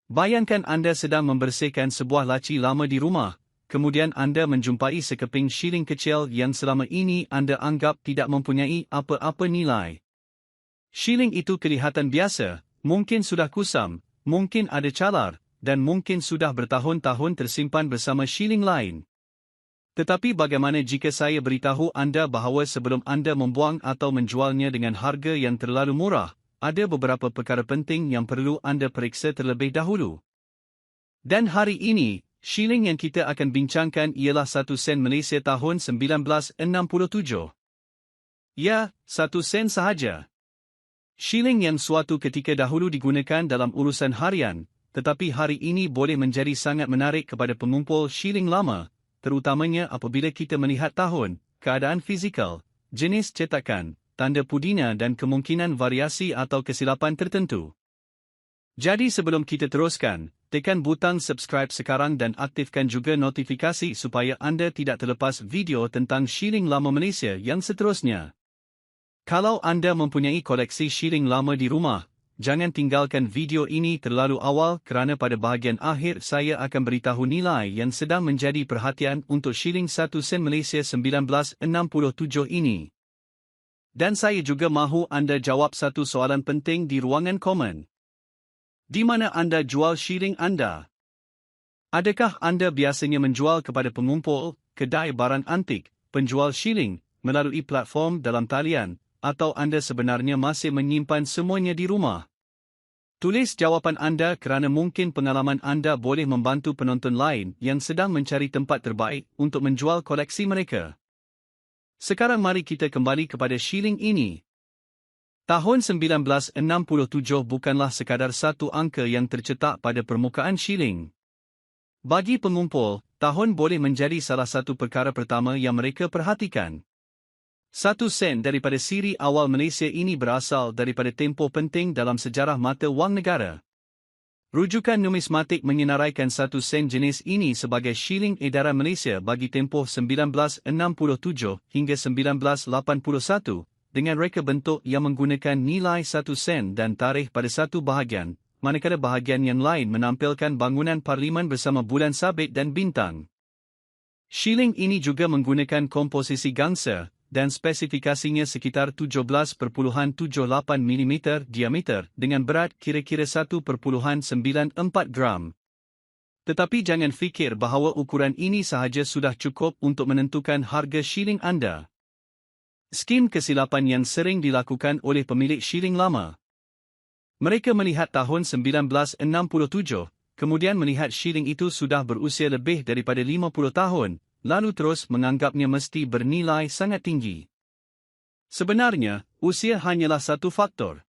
Bayangkan anda sedang membersihkan sebuah laci lama di rumah, kemudian anda menjumpai sekeping shilling kecil yang selama ini anda anggap tidak mempunyai apa-apa nilai. Shilling itu kelihatan biasa, mungkin sudah kusam, mungkin ada calar, dan mungkin sudah bertahun-tahun tersimpan bersama shilling lain. Tetapi bagaimana jika saya beritahu anda bahawa sebelum anda membuang atau menjualnya dengan harga yang terlalu murah, ada beberapa perkara penting yang perlu anda periksa terlebih dahulu. Dan hari ini, shilling yang kita akan bincangkan ialah 1 sen Malaysia tahun 1967. Ya, 1 sen sahaja. Shilling yang suatu ketika dahulu digunakan dalam urusan harian, tetapi hari ini boleh menjadi sangat menarik kepada pengumpul shilling lama, terutamanya apabila kita melihat tahun, keadaan fizikal, jenis cetakan, tanda pudina dan kemungkinan variasi atau kesilapan tertentu. Jadi sebelum kita teruskan, tekan butang subscribe sekarang dan aktifkan juga notifikasi supaya anda tidak terlepas video tentang shilling lama Malaysia yang seterusnya. Kalau anda mempunyai koleksi shilling lama di rumah, jangan tinggalkan video ini terlalu awal kerana pada bahagian akhir saya akan beritahu nilai yang sedang menjadi perhatian untuk shilling 1 sen Malaysia 1967 ini. Dan saya juga mahu anda jawab satu soalan penting di ruangan komen. Di mana anda jual shilling anda? Adakah anda biasanya menjual kepada pengumpul, kedai barang antik, penjual shilling, melalui platform dalam talian, atau anda sebenarnya masih menyimpan semuanya di rumah? Tulis jawapan anda kerana mungkin pengalaman anda boleh membantu penonton lain yang sedang mencari tempat terbaik untuk menjual koleksi mereka. Sekarang mari kita kembali kepada shilling ini. Tahun 1967 bukanlah sekadar satu angka yang tercetak pada permukaan shilling. Bagi pengumpul, tahun boleh menjadi salah satu perkara pertama yang mereka perhatikan. 1 sen daripada siri awal Malaysia ini berasal daripada tempoh penting dalam sejarah mata wang negara. Rujukan numismatik menyenaraikan 1 sen jenis ini sebagai shilling edaran Malaysia bagi tempoh 1967 hingga 1981, dengan reka bentuk yang menggunakan nilai 1 sen dan tarikh pada satu bahagian, manakala bahagian yang lain menampilkan bangunan parlimen bersama bulan sabit dan bintang. Shilling ini juga menggunakan komposisi gangsa, dan spesifikasinya sekitar 17.78 mm diameter dengan berat kira-kira 1.94 gram. Tetapi jangan fikir bahawa ukuran ini sahaja sudah cukup untuk menentukan harga shilling anda. Skim kesilapan yang sering dilakukan oleh pemilik shilling lama. Mereka melihat tahun 1967, kemudian melihat shilling itu sudah berusia lebih daripada 50 tahun, lalu terus menganggapnya mesti bernilai sangat tinggi. Sebenarnya, usia hanyalah satu faktor.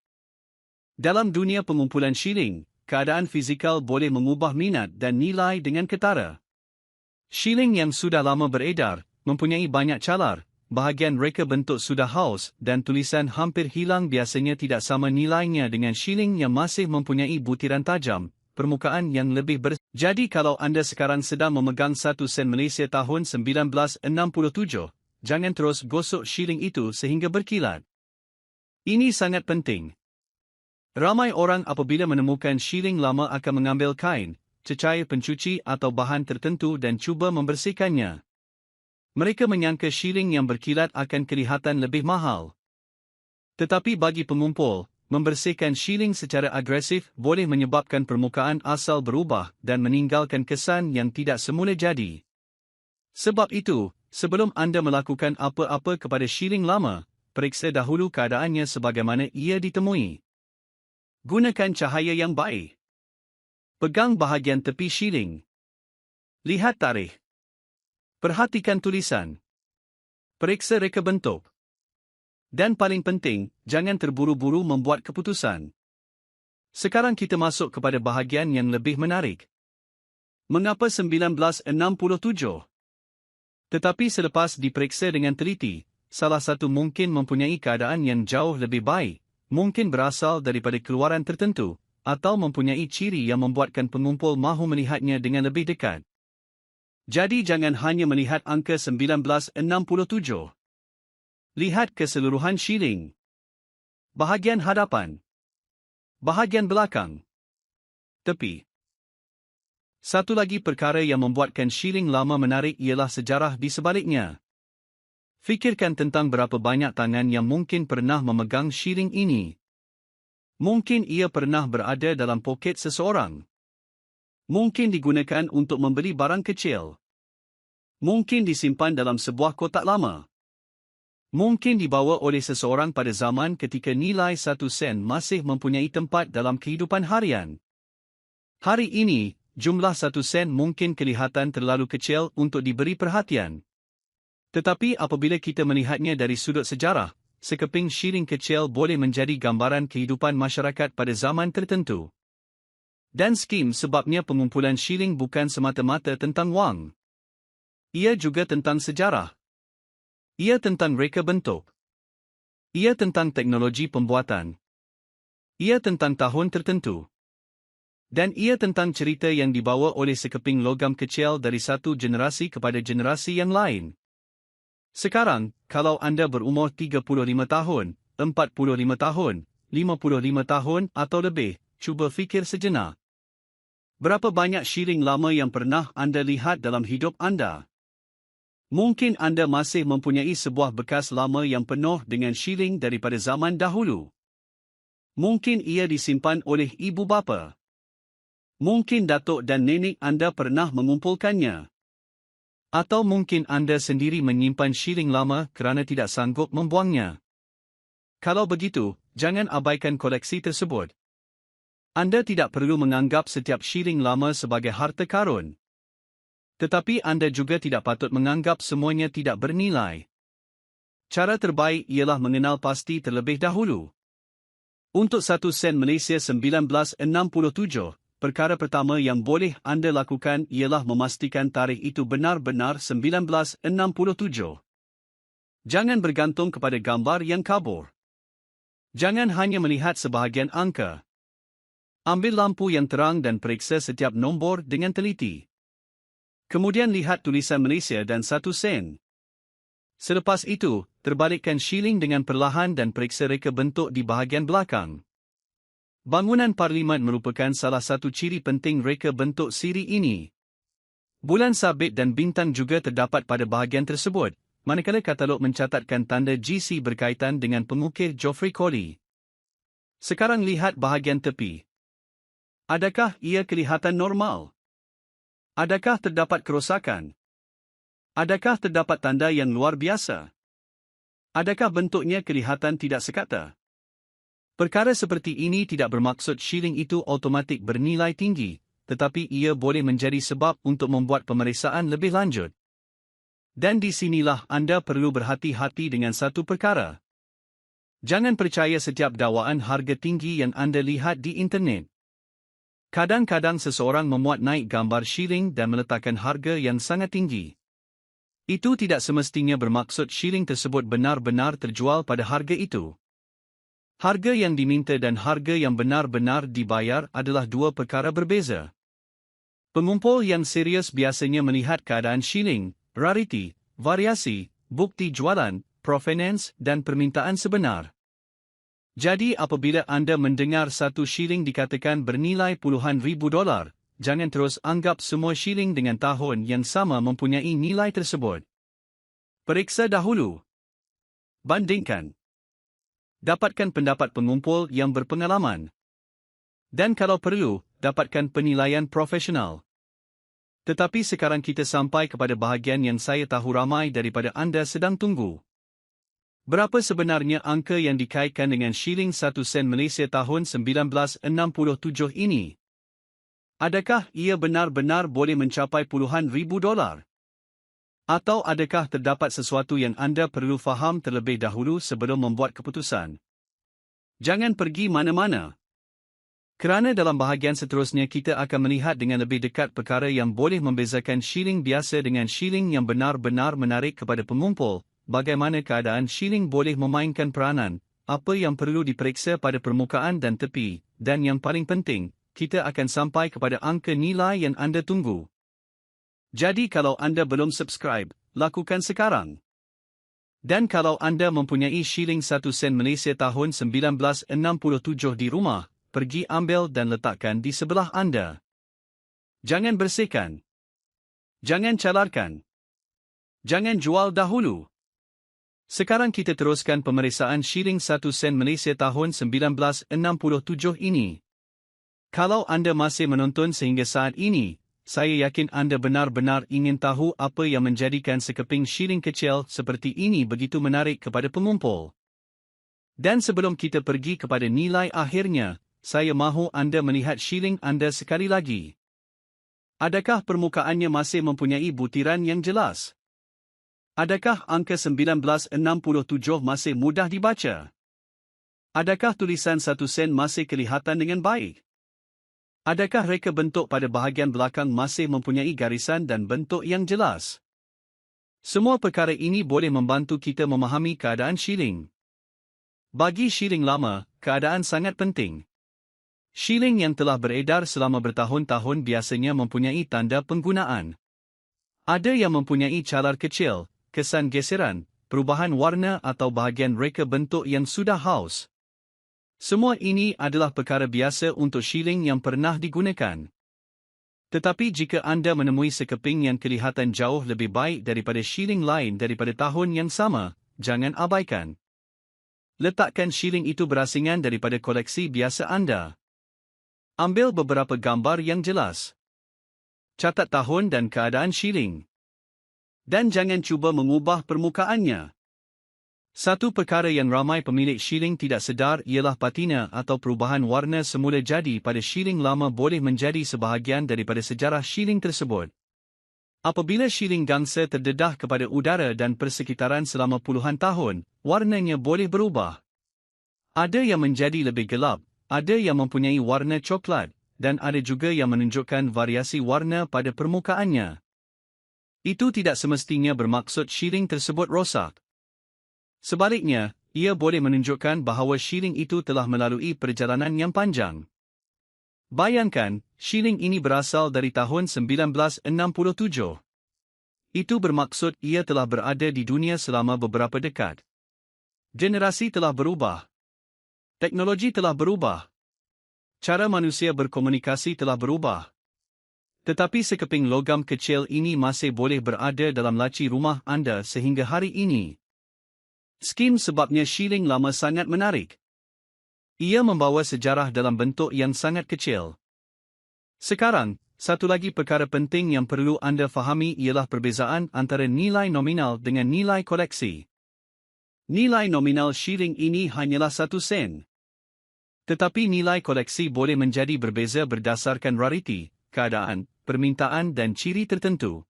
Dalam dunia pengumpulan shilling, keadaan fizikal boleh mengubah minat dan nilai dengan ketara. Shilling yang sudah lama beredar, mempunyai banyak calar, bahagian reka bentuk sudah haus dan tulisan hampir hilang biasanya tidak sama nilainya dengan shilling yang masih mempunyai butiran tajam, permukaan yang lebih bersih. Jadi kalau anda sekarang sedang memegang 1 sen Malaysia tahun 1967, jangan terus gosok shilling itu sehingga berkilat. Ini sangat penting. Ramai orang apabila menemukan shilling lama akan mengambil kain, cecair pencuci atau bahan tertentu dan cuba membersihkannya. Mereka menyangka shilling yang berkilat akan kelihatan lebih mahal. Tetapi bagi pengumpul, membersihkan shilling secara agresif boleh menyebabkan permukaan asal berubah dan meninggalkan kesan yang tidak semula jadi. Sebab itu, sebelum anda melakukan apa-apa kepada shilling lama, periksa dahulu keadaannya sebagaimana ia ditemui. Gunakan cahaya yang baik. Pegang bahagian tepi shilling. Lihat tarikh. Perhatikan tulisan. Periksa reka bentuk. Dan paling penting, jangan terburu-buru membuat keputusan. Sekarang kita masuk kepada bahagian yang lebih menarik. Mengapa 1967? Tetapi selepas diperiksa dengan teliti, salah satu mungkin mempunyai keadaan yang jauh lebih baik, mungkin berasal daripada keluaran tertentu, atau mempunyai ciri yang membuatkan pengumpul mahu melihatnya dengan lebih dekat. Jadi jangan hanya melihat angka 1967. Lihat keseluruhan shilling. Bahagian hadapan. Bahagian belakang. Tepi. Satu lagi perkara yang membuatkan shilling lama menarik ialah sejarah di sebaliknya. Fikirkan tentang berapa banyak tangan yang mungkin pernah memegang shilling ini. Mungkin ia pernah berada dalam poket seseorang. Mungkin digunakan untuk membeli barang kecil. Mungkin disimpan dalam sebuah kotak lama. Mungkin dibawa oleh seseorang pada zaman ketika nilai 1 sen masih mempunyai tempat dalam kehidupan harian. Hari ini, jumlah 1 sen mungkin kelihatan terlalu kecil untuk diberi perhatian. Tetapi apabila kita melihatnya dari sudut sejarah, sekeping shilling kecil boleh menjadi gambaran kehidupan masyarakat pada zaman tertentu. Dan skim sebabnya pengumpulan shilling bukan semata-mata tentang wang. Ia juga tentang sejarah. Ia tentang reka bentuk. Ia tentang teknologi pembuatan. Ia tentang tahun tertentu. Dan ia tentang cerita yang dibawa oleh sekeping logam kecil dari satu generasi kepada generasi yang lain. Sekarang, kalau anda berumur 35 tahun, 45 tahun, 55 tahun atau lebih, cuba fikir sejenak. Berapa banyak shilling lama yang pernah anda lihat dalam hidup anda? Mungkin anda masih mempunyai sebuah bekas lama yang penuh dengan shilling daripada zaman dahulu. Mungkin ia disimpan oleh ibu bapa. Mungkin datuk dan nenek anda pernah mengumpulkannya. Atau mungkin anda sendiri menyimpan shilling lama kerana tidak sanggup membuangnya. Kalau begitu, jangan abaikan koleksi tersebut. Anda tidak perlu menganggap setiap shilling lama sebagai harta karun. Tetapi anda juga tidak patut menganggap semuanya tidak bernilai. Cara terbaik ialah mengenal pasti terlebih dahulu. Untuk 1 sen Malaysia 1967, perkara pertama yang boleh anda lakukan ialah memastikan tarikh itu benar-benar 1967. Jangan bergantung kepada gambar yang kabur. Jangan hanya melihat sebahagian angka. Ambil lampu yang terang dan periksa setiap nombor dengan teliti. Kemudian lihat tulisan Malaysia dan 1 sen. Selepas itu, terbalikkan shilling dengan perlahan dan periksa reka bentuk di bahagian belakang. Bangunan Parlimen merupakan salah satu ciri penting reka bentuk siri ini. Bulan sabit dan bintang juga terdapat pada bahagian tersebut, manakala katalog mencatatkan tanda GC berkaitan dengan pengukir Geoffrey Coley. Sekarang lihat bahagian tepi. Adakah ia kelihatan normal? Adakah terdapat kerosakan? Adakah terdapat tanda yang luar biasa? Adakah bentuknya kelihatan tidak sekata? Perkara seperti ini tidak bermaksud shilling itu automatik bernilai tinggi, tetapi ia boleh menjadi sebab untuk membuat pemeriksaan lebih lanjut. Dan di sinilah anda perlu berhati-hati dengan satu perkara. Jangan percaya setiap dakwaan harga tinggi yang anda lihat di internet. Kadang-kadang seseorang memuat naik gambar shilling dan meletakkan harga yang sangat tinggi. Itu tidak semestinya bermaksud shilling tersebut benar-benar terjual pada harga itu. Harga yang diminta dan harga yang benar-benar dibayar adalah dua perkara berbeza. Pengumpul yang serius biasanya melihat keadaan shilling, rarity, variasi, bukti jualan, provenance dan permintaan sebenar. Jadi apabila anda mendengar 1 shilling dikatakan bernilai puluhan ribu dolar, jangan terus anggap semua shilling dengan tahun yang sama mempunyai nilai tersebut. Periksa dahulu. Bandingkan. Dapatkan pendapat pengumpul yang berpengalaman. Dan kalau perlu, dapatkan penilaian profesional. Tetapi sekarang kita sampai kepada bahagian yang saya tahu ramai daripada anda sedang tunggu. Berapa sebenarnya angka yang dikaitkan dengan shilling 1 sen Malaysia tahun 1967 ini? Adakah ia benar-benar boleh mencapai puluhan ribu dolar? Atau adakah terdapat sesuatu yang anda perlu faham terlebih dahulu sebelum membuat keputusan? Jangan pergi mana-mana. Kerana dalam bahagian seterusnya kita akan melihat dengan lebih dekat perkara yang boleh membezakan shilling biasa dengan shilling yang benar-benar menarik kepada pengumpul. Bagaimana keadaan shilling boleh memainkan peranan, apa yang perlu diperiksa pada permukaan dan tepi, dan yang paling penting, kita akan sampai kepada angka nilai yang anda tunggu. Jadi kalau anda belum subscribe, lakukan sekarang. Dan kalau anda mempunyai shilling 1 sen Malaysia tahun 1967 di rumah, pergi ambil dan letakkan di sebelah anda. Jangan bersihkan. Jangan calarkan. Jangan jual dahulu. Sekarang kita teruskan pemeriksaan shilling 1 sen Malaysia tahun 1967 ini. Kalau anda masih menonton sehingga saat ini, saya yakin anda benar-benar ingin tahu apa yang menjadikan sekeping shilling kecil seperti ini begitu menarik kepada pengumpul. Dan sebelum kita pergi kepada nilai akhirnya, saya mahu anda melihat shilling anda sekali lagi. Adakah permukaannya masih mempunyai butiran yang jelas? Adakah angka 1967 masih mudah dibaca? Adakah tulisan 1 sen masih kelihatan dengan baik? Adakah reka bentuk pada bahagian belakang masih mempunyai garisan dan bentuk yang jelas? Semua perkara ini boleh membantu kita memahami keadaan shilling. Bagi shilling lama, keadaan sangat penting. Shilling yang telah beredar selama bertahun-tahun biasanya mempunyai tanda penggunaan. Ada yang mempunyai calar kecil, kesan geseran, perubahan warna atau bahagian reka bentuk yang sudah haus. Semua ini adalah perkara biasa untuk shilling yang pernah digunakan. Tetapi jika anda menemui sekeping yang kelihatan jauh lebih baik daripada shilling lain daripada tahun yang sama, jangan abaikan. Letakkan shilling itu berasingan daripada koleksi biasa anda. Ambil beberapa gambar yang jelas. Catat tahun dan keadaan shilling. Dan jangan cuba mengubah permukaannya. Satu perkara yang ramai pemilik shilling tidak sedar ialah patina atau perubahan warna semula jadi pada shilling lama boleh menjadi sebahagian daripada sejarah shilling tersebut. Apabila shilling gangsa terdedah kepada udara dan persekitaran selama puluhan tahun, warnanya boleh berubah. Ada yang menjadi lebih gelap, ada yang mempunyai warna coklat, dan ada juga yang menunjukkan variasi warna pada permukaannya. Itu tidak semestinya bermaksud shilling tersebut rosak. Sebaliknya, ia boleh menunjukkan bahawa shilling itu telah melalui perjalanan yang panjang. Bayangkan, shilling ini berasal dari tahun 1967. Itu bermaksud ia telah berada di dunia selama beberapa dekad. Generasi telah berubah. Teknologi telah berubah. Cara manusia berkomunikasi telah berubah. Tetapi sekeping logam kecil ini masih boleh berada dalam laci rumah anda sehingga hari ini. Skim sebabnya shilling lama sangat menarik. Ia membawa sejarah dalam bentuk yang sangat kecil. Sekarang, satu lagi perkara penting yang perlu anda fahami ialah perbezaan antara nilai nominal dengan nilai koleksi. Nilai nominal shilling ini hanyalah 1 sen. Tetapi nilai koleksi boleh menjadi berbeza berdasarkan rariti, keadaan, permintaan dan ciri tertentu.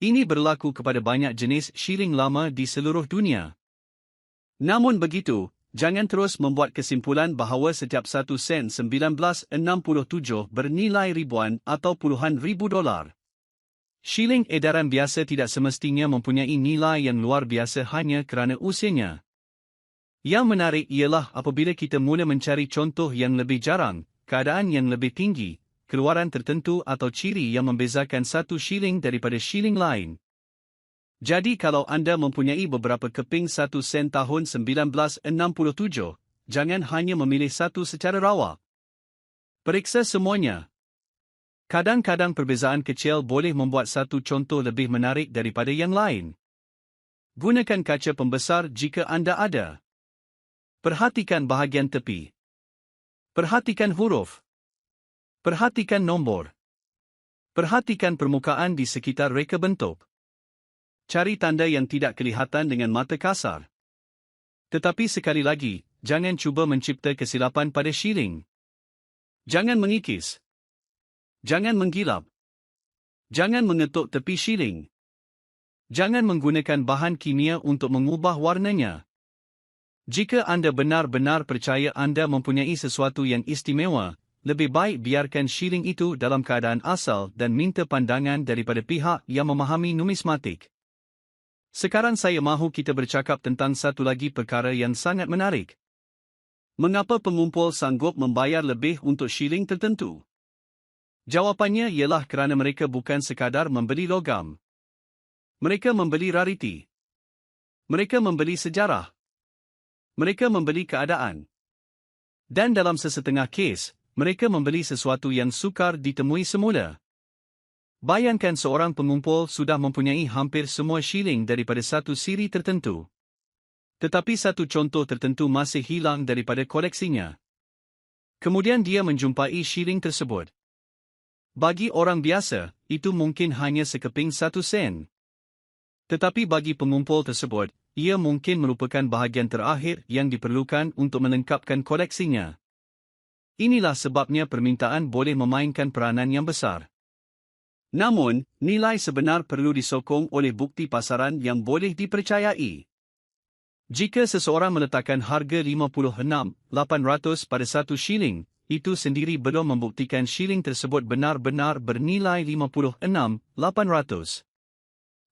Ini berlaku kepada banyak jenis shilling lama di seluruh dunia. Namun begitu, jangan terus membuat kesimpulan bahawa setiap 1 sen 1967 bernilai ribuan atau puluhan ribu dolar. Shilling edaran biasa tidak semestinya mempunyai nilai yang luar biasa hanya kerana usianya. Yang menarik ialah apabila kita mula mencari contoh yang lebih jarang, keadaan yang lebih tinggi, keluaran tertentu atau ciri yang membezakan satu shilling daripada shilling lain. Jadi kalau anda mempunyai beberapa keping 1 sen tahun 1967, jangan hanya memilih satu secara rawak. Periksa semuanya. Kadang-kadang perbezaan kecil boleh membuat satu contoh lebih menarik daripada yang lain. Gunakan kaca pembesar jika anda ada. Perhatikan bahagian tepi. Perhatikan huruf. Perhatikan nombor. Perhatikan permukaan di sekitar reka bentuk. Cari tanda yang tidak kelihatan dengan mata kasar. Tetapi sekali lagi, jangan cuba mencipta kesilapan pada shilling. Jangan mengikis. Jangan menggilap. Jangan mengetuk tepi shilling. Jangan menggunakan bahan kimia untuk mengubah warnanya. Jika anda benar-benar percaya anda mempunyai sesuatu yang istimewa, lebih baik biarkan shilling itu dalam keadaan asal dan minta pandangan daripada pihak yang memahami numismatik. Sekarang saya mahu kita bercakap tentang satu lagi perkara yang sangat menarik. Mengapa pengumpul sanggup membayar lebih untuk shilling tertentu? Jawapannya ialah kerana mereka bukan sekadar membeli logam. Mereka membeli rariti. Mereka membeli sejarah. Mereka membeli keadaan. Dan dalam sesetengah kes, mereka membeli sesuatu yang sukar ditemui semula. Bayangkan seorang pengumpul sudah mempunyai hampir semua shilling daripada satu siri tertentu. Tetapi satu contoh tertentu masih hilang daripada koleksinya. Kemudian dia menjumpai shilling tersebut. Bagi orang biasa, itu mungkin hanya sekeping 1 sen. Tetapi bagi pengumpul tersebut, ia mungkin merupakan bahagian terakhir yang diperlukan untuk melengkapkan koleksinya. Inilah sebabnya permintaan boleh memainkan peranan yang besar. Namun, nilai sebenar perlu disokong oleh bukti pasaran yang boleh dipercayai. Jika seseorang meletakkan harga 56,800 pada satu shilling, itu sendiri belum membuktikan shilling tersebut benar-benar bernilai 56,800.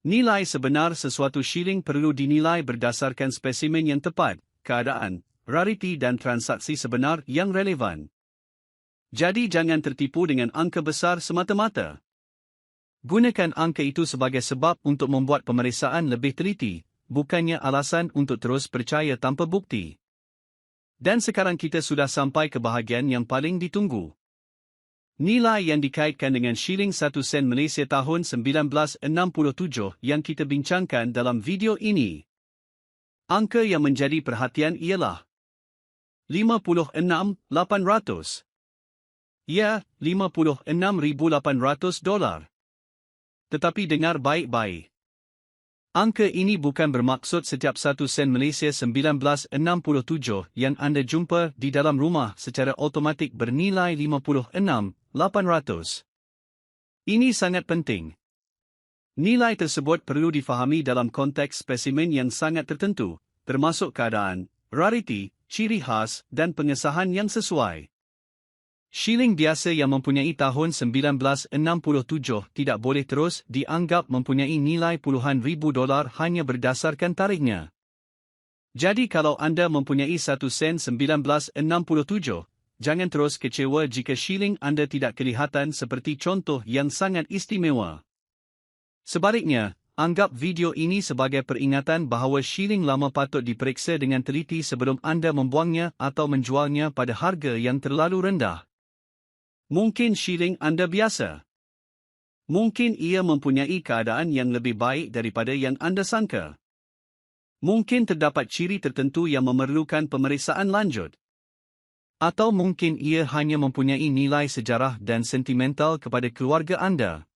Nilai sebenar sesuatu shilling perlu dinilai berdasarkan spesimen yang tepat, keadaan, rariti dan transaksi sebenar yang relevan. Jadi jangan tertipu dengan angka besar semata-mata. Gunakan angka itu sebagai sebab untuk membuat pemeriksaan lebih teliti, bukannya alasan untuk terus percaya tanpa bukti. Dan sekarang kita sudah sampai ke bahagian yang paling ditunggu. Nilai yang dikaitkan dengan shilling 1 sen Malaysia tahun 1967 yang kita bincangkan dalam video ini. Angka yang menjadi perhatian ialah 56,800. Ya, $56,800. Tetapi dengar baik-baik. Angka ini bukan bermaksud setiap 1 sen Malaysia 1967 yang anda jumpa di dalam rumah secara automatik bernilai 56,800. Ini sangat penting. Nilai tersebut perlu difahami dalam konteks spesimen yang sangat tertentu, termasuk keadaan, rariti, ciri khas dan pengesahan yang sesuai. Shilling biasa yang mempunyai tahun 1967 tidak boleh terus dianggap mempunyai nilai puluhan ribu dolar hanya berdasarkan tarikhnya. Jadi kalau anda mempunyai 1 sen 1967, jangan terus kecewa jika shilling anda tidak kelihatan seperti contoh yang sangat istimewa. Sebaliknya, anggap video ini sebagai peringatan bahawa shilling lama patut diperiksa dengan teliti sebelum anda membuangnya atau menjualnya pada harga yang terlalu rendah. Mungkin shilling anda biasa. Mungkin ia mempunyai keadaan yang lebih baik daripada yang anda sangka. Mungkin terdapat ciri tertentu yang memerlukan pemeriksaan lanjut. Atau mungkin ia hanya mempunyai nilai sejarah dan sentimental kepada keluarga anda.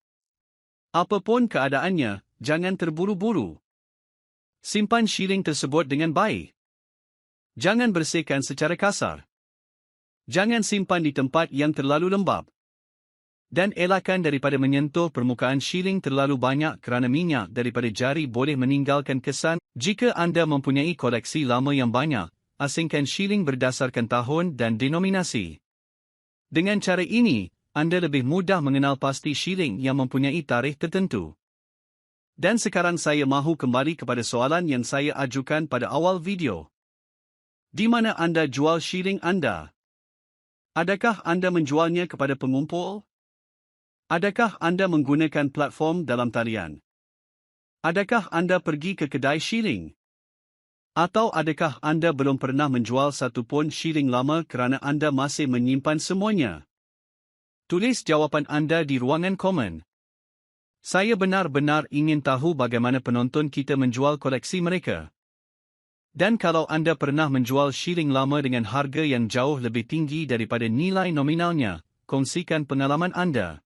Apapun keadaannya, jangan terburu-buru. Simpan shilling tersebut dengan baik. Jangan bersihkan secara kasar. Jangan simpan di tempat yang terlalu lembab. Dan elakkan daripada menyentuh permukaan shilling terlalu banyak kerana minyak daripada jari boleh meninggalkan kesan. Jika anda mempunyai koleksi lama yang banyak, asingkan shilling berdasarkan tahun dan denominasi. Dengan cara ini, anda lebih mudah mengenal pasti shilling yang mempunyai tarikh tertentu. Dan sekarang saya mahu kembali kepada soalan yang saya ajukan pada awal video. Di mana anda jual shilling anda? Adakah anda menjualnya kepada pengumpul? Adakah anda menggunakan platform dalam talian? Adakah anda pergi ke kedai shilling? Atau adakah anda belum pernah menjual satu pun shilling lama kerana anda masih menyimpan semuanya? Tulis jawapan anda di ruangan komen. Saya benar-benar ingin tahu bagaimana penonton kita menjual koleksi mereka. Dan kalau anda pernah menjual shilling lama dengan harga yang jauh lebih tinggi daripada nilai nominalnya, kongsikan pengalaman anda.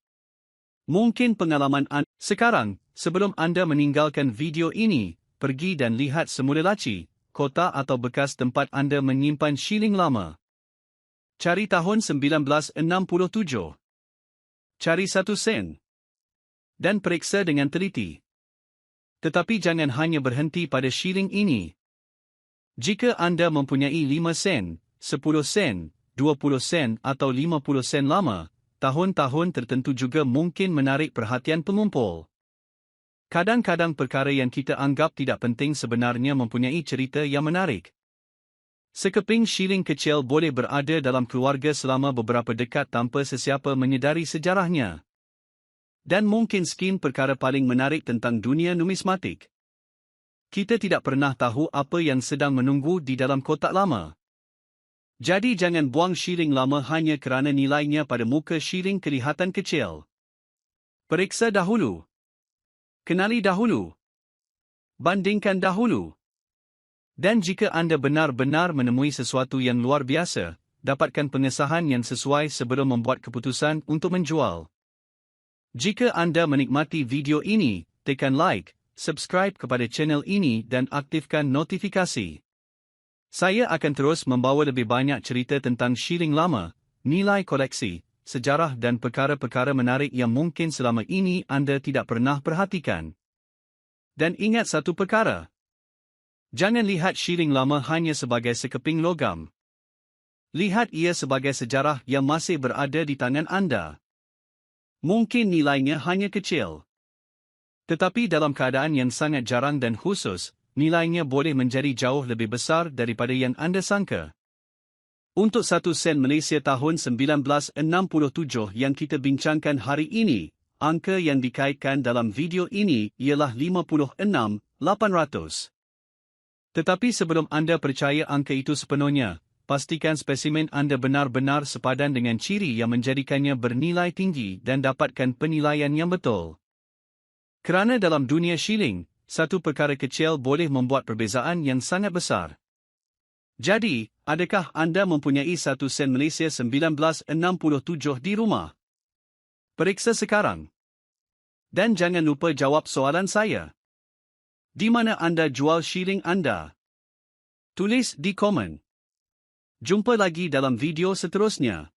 Mungkin pengalaman anda. Sekarang, sebelum anda meninggalkan video ini, pergi dan lihat semula laci, kota atau bekas tempat anda menyimpan shilling lama. Cari tahun 1967. Cari 1 sen. Dan periksa dengan teliti. Tetapi jangan hanya berhenti pada shilling ini. Jika anda mempunyai 5 sen, 10 sen, 20 sen atau 50 sen lama, tahun-tahun tertentu juga mungkin menarik perhatian pengumpul. Kadang-kadang perkara yang kita anggap tidak penting sebenarnya mempunyai cerita yang menarik. Sekeping shilling kecil boleh berada dalam keluarga selama beberapa dekad tanpa sesiapa menyedari sejarahnya. Dan mungkin sekian perkara paling menarik tentang dunia numismatik. Kita tidak pernah tahu apa yang sedang menunggu di dalam kotak lama. Jadi jangan buang shilling lama hanya kerana nilainya pada muka shilling kelihatan kecil. Periksa dahulu. Kenali dahulu. Bandingkan dahulu. Dan jika anda benar-benar menemui sesuatu yang luar biasa, dapatkan pengesahan yang sesuai sebelum membuat keputusan untuk menjual. Jika anda menikmati video ini, tekan like, subscribe kepada channel ini dan aktifkan notifikasi. Saya akan terus membawa lebih banyak cerita tentang shilling lama, nilai koleksi, sejarah dan perkara-perkara menarik yang mungkin selama ini anda tidak pernah perhatikan. Dan ingat satu perkara. Jangan lihat shilling lama hanya sebagai sekeping logam. Lihat ia sebagai sejarah yang masih berada di tangan anda. Mungkin nilainya hanya kecil. Tetapi dalam keadaan yang sangat jarang dan khusus, nilainya boleh menjadi jauh lebih besar daripada yang anda sangka. Untuk 1 sen Malaysia tahun 1967 yang kita bincangkan hari ini, angka yang dikaitkan dalam video ini ialah 56,800. Tetapi sebelum anda percaya angka itu sepenuhnya, pastikan spesimen anda benar-benar sepadan dengan ciri yang menjadikannya bernilai tinggi dan dapatkan penilaian yang betul. Kerana dalam dunia shilling, satu perkara kecil boleh membuat perbezaan yang sangat besar. Jadi, adakah anda mempunyai 1 sen Malaysia 1967 di rumah? Periksa sekarang. Dan jangan lupa jawab soalan saya. Di mana anda jual shilling anda? Tulis di komen. Jumpa lagi dalam video seterusnya.